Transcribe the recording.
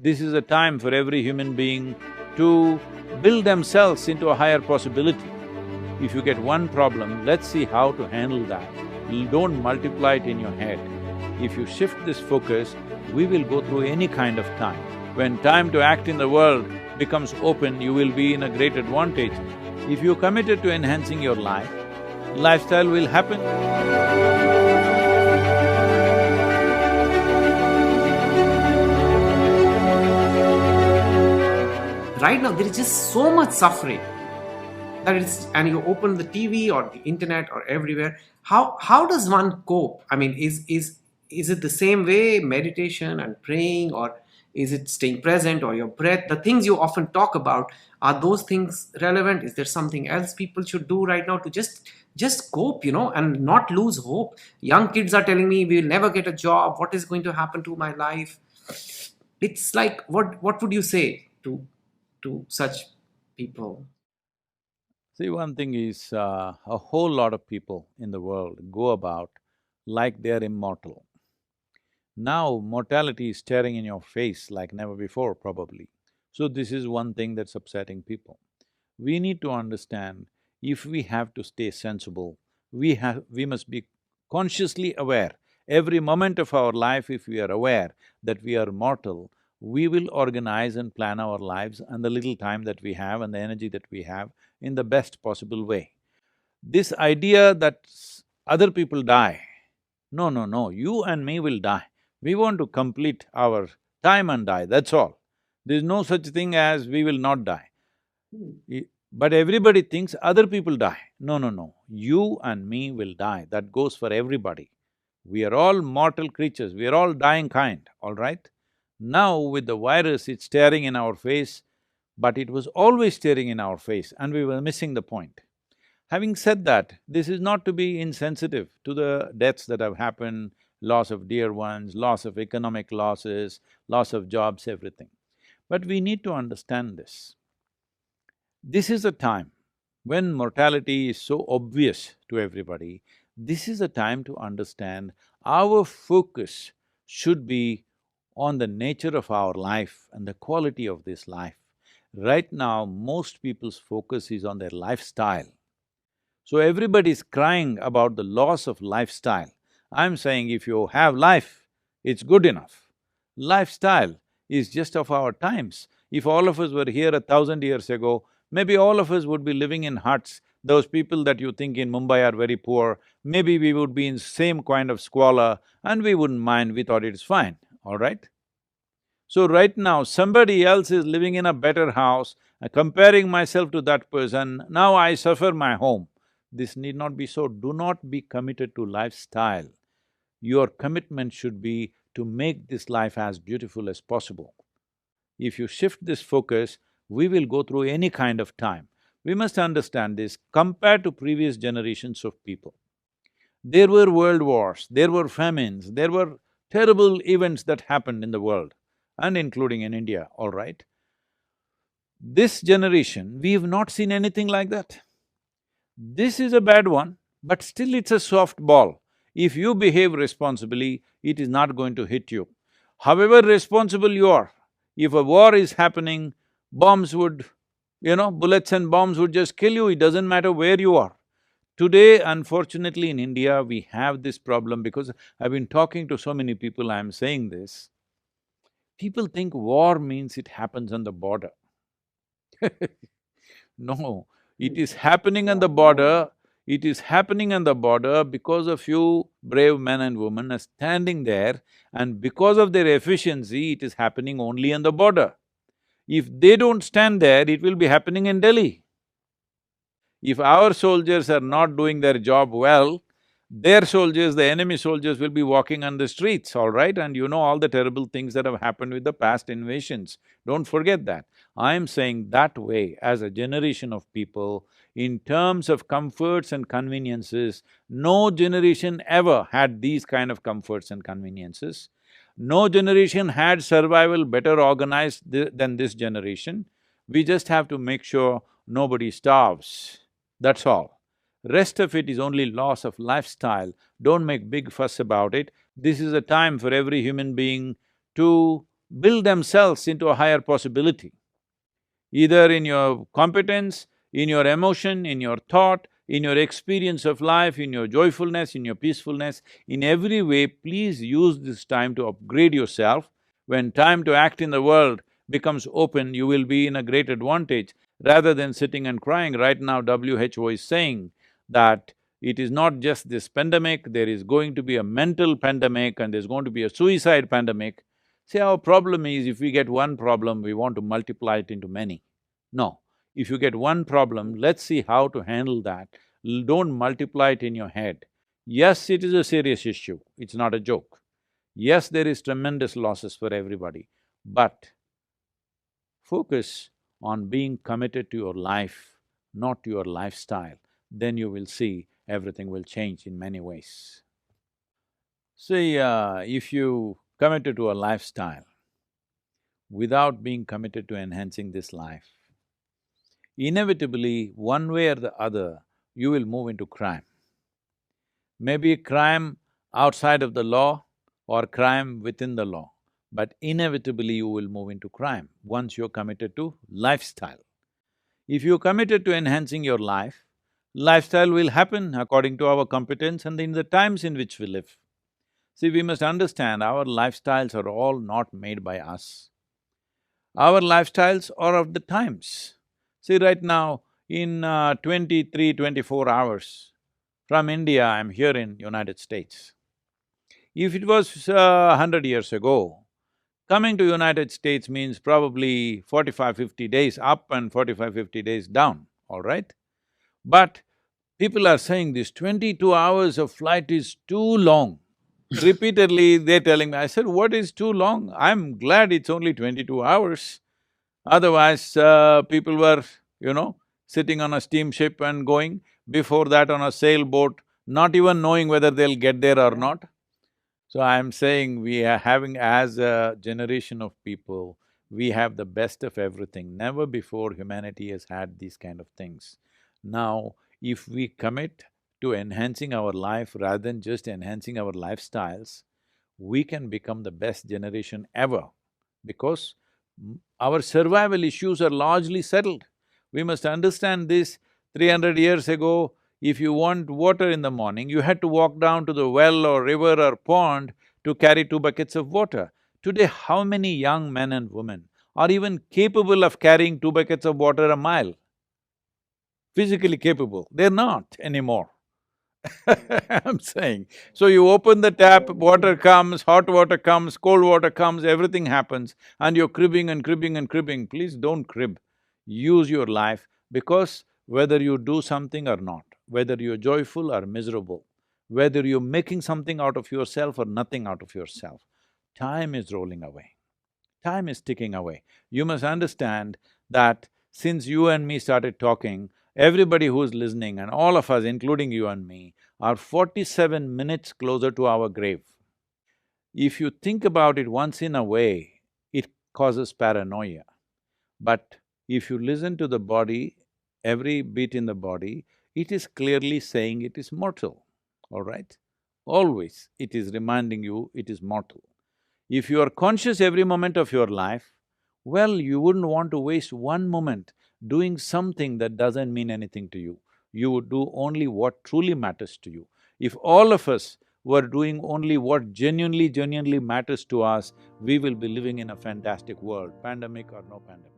This is a time for every human being to build themselves into a higher possibility. If you get one problem, let's see how to handle that. Don't multiply it in your head. If you shift this focus, we will go through any kind of time. When time to act in the world becomes open, you will be in a great advantage. If you're committed to enhancing your life, lifestyle will happen. Right now, there is just so much suffering that and you open the TV or the internet or everywhere. How does one cope? I mean, is it the same way, meditation and praying, or is it staying present, or your breath? The things you often talk about, are those things relevant? Is there something else people should do right now to just cope, and not lose hope? Young kids are telling me we'll never get a job. What is going to happen to my life? It's like, what would you say to such people? See, one thing is, a whole lot of people in the world go about like they're immortal. Now, mortality is staring in your face like never before, probably. So this is one thing that's upsetting people. We need to understand, if we have to stay sensible, we must be consciously aware. Every moment of our life, if we are aware that we are mortal, we will organize and plan our lives and the little time that we have and the energy that we have in the best possible way. This idea that other people die, no, no, no, you and me will die. We want to complete our time and die, that's all. There's no such thing as we will not die. But everybody thinks other people die. No, no, no, you and me will die, that goes for everybody. We are all mortal creatures, we are all dying kind, all right? Now with the virus, it's staring in our face, but it was always staring in our face and we were missing the point. Having said that, this is not to be insensitive to the deaths that have happened, loss of dear ones, loss of economic losses, loss of jobs, everything. But we need to understand this. This is a time when mortality is so obvious to everybody. This is a time to understand our focus should be on the nature of our life and the quality of this life. Right now, most people's focus is on their lifestyle. So everybody is crying about the loss of lifestyle. I'm saying if you have life, it's good enough. Lifestyle is just of our times. If all of us were here 1,000 years ago, maybe all of us would be living in huts. Those people that you think in Mumbai are very poor, maybe we would be in same kind of squalor and we wouldn't mind, we thought it's fine, all right? So right now, somebody else is living in a better house, comparing myself to that person, now I suffer my home. This need not be so. Do not be committed to lifestyle. Your commitment should be to make this life as beautiful as possible. If you shift this focus, we will go through any kind of time. We must understand this compared to previous generations of people. There were world wars, there were famines, there were terrible events that happened in the world, and including in India, all right? This generation, we have not seen anything like that. This is a bad one, but still it's a soft ball. If you behave responsibly, it is not going to hit you. However responsible you are, if a war is happening, bombs would, bullets and bombs would just kill you, it doesn't matter where you are. Today, unfortunately in India, we have this problem because I've been talking to so many people, I'm saying this. People think war means it happens on the border. No, it is happening on the border, it is happening on the border because a few brave men and women are standing there, and because of their efficiency, it is happening only on the border. If they don't stand there, it will be happening in Delhi. If our soldiers are not doing their job well, their soldiers, the enemy soldiers will be walking on the streets, all right? And you know all the terrible things that have happened with the past invasions. Don't forget that. I'm saying that way, as a generation of people, in terms of comforts and conveniences, no generation ever had these kind of comforts and conveniences. No generation had survival better organized than this generation. We just have to make sure nobody starves, that's all. Rest of it is only loss of lifestyle. Don't make big fuss about it. This is a time for every human being to build themselves into a higher possibility, either in your competence, in your emotion, in your thought, in your experience of life, in your joyfulness, in your peacefulness. In every way, please use this time to upgrade yourself. When time to act in the world becomes open, you will be in a great advantage rather than sitting and crying. Right now, WHO is saying that it is not just this pandemic, there is going to be a mental pandemic and there's going to be a suicide pandemic. See, our problem is if we get one problem, we want to multiply it into many. No, if you get one problem, let's see how to handle that. Don't multiply it in your head. Yes, it is a serious issue, it's not a joke. Yes, there is tremendous losses for everybody, but focus on being committed to your life, not to your lifestyle. Then you will see everything will change in many ways. See, if you committed to a lifestyle without being committed to enhancing this life, inevitably, one way or the other, you will move into crime. Maybe crime outside of the law or crime within the law, but inevitably you will move into crime once you're committed to lifestyle. If you're committed to enhancing your life, lifestyle will happen according to our competence and in the times in which we live. See, we must understand our lifestyles are all not made by us. Our lifestyles are of the times. See, right now, in 23, 24 hours from India, I'm here in United States. If it was 100 years ago, coming to United States means probably 45, 50 days up and 45, 50 days down, all right? But people are saying this 22 hours of flight is too long. Repeatedly, they're telling me, I said, what is too long? I'm glad it's only 22 hours. Otherwise, people were, you know, sitting on a steamship and going, before that on a sailboat, not even knowing whether they'll get there or not. So I'm saying we are having, as a generation of people, we have the best of everything. Never before humanity has had these kind of things. Now, if we commit to enhancing our life rather than just enhancing our lifestyles, we can become the best generation ever because our survival issues are largely settled. We must understand this. 300 years ago, if you want water in the morning, you had to walk down to the well or river or pond to carry 2 buckets of water. Today, how many young men and women are even capable of carrying 2 buckets of water a mile? Physically capable, they're not anymore. I'm saying. So you open the tap, water comes, hot water comes, cold water comes, everything happens, and you're cribbing and cribbing and cribbing. Please don't crib. Use your life because whether you do something or not, whether you're joyful or miserable, whether you're making something out of yourself or nothing out of yourself, time is rolling away. Time is ticking away. You must understand that since you and me started talking, everybody who's listening and all of us, including you and me, are 47 minutes closer to our grave. If you think about it once in a way, it causes paranoia. But if you listen to the body, every beat in the body, it is clearly saying it is mortal, all right? Always it is reminding you it is mortal. If you are conscious every moment of your life, well, you wouldn't want to waste one moment doing something that doesn't mean anything to you. You would do only what truly matters to you. If all of us were doing only what genuinely matters to us, we will be living in a fantastic world, pandemic or no pandemic.